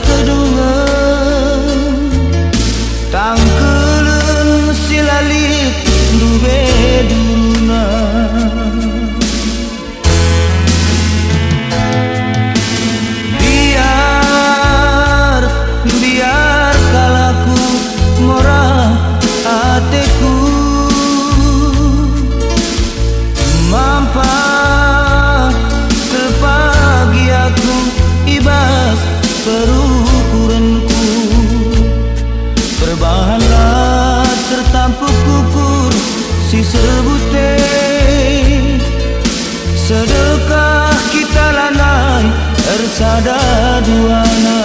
kedungan tangkelun silalit dube duruna. Biar kalaku morah ateku mampa terpagi aku ibas perukuranku. Berbahanlah tertampuk kukur si sebute sedekah kita lanai ersada duana.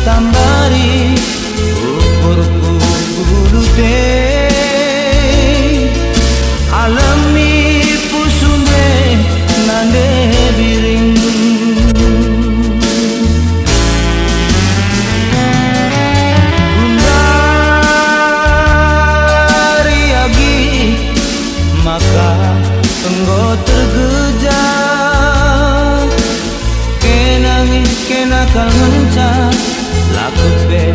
Tambari ukurku bulu teh alami pusunde nande biring. Undari agi maka enggo tergejak kenangi kenakal mencak lakut be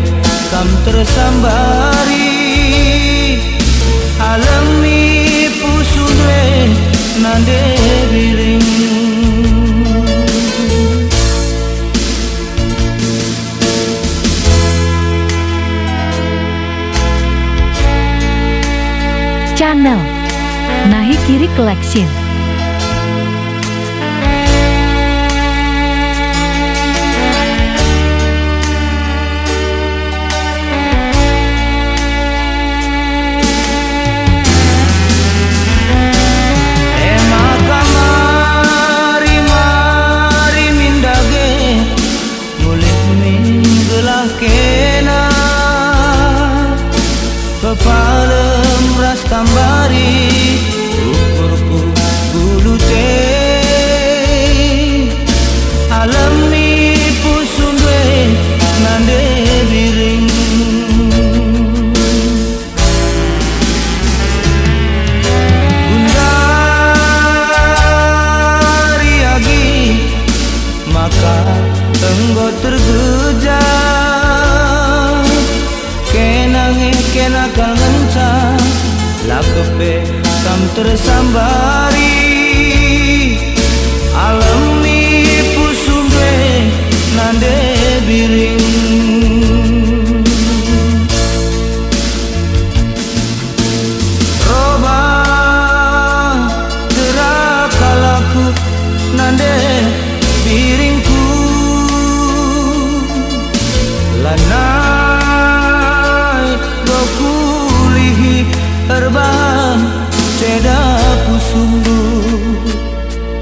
kam tersambari alami pusudre nande biring. Channel Nahi Kiri Collection. Kepalem ras tambari ukurku bulu teh alami pusundwe nande biring. Undari agi maka enggo tergejak kenakal ngencang lakepe kam tersambari alami pusundwe nande biring. Roba terakalaku nande biringku lana kulihi erbah ceda pusundu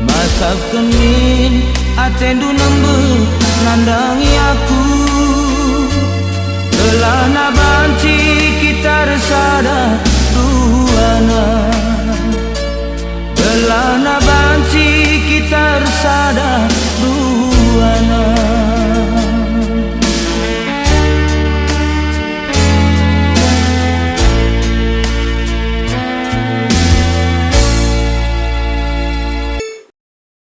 masak kenin atendu nembe nandangi aku belana banci kita resada duana belana banci kita resada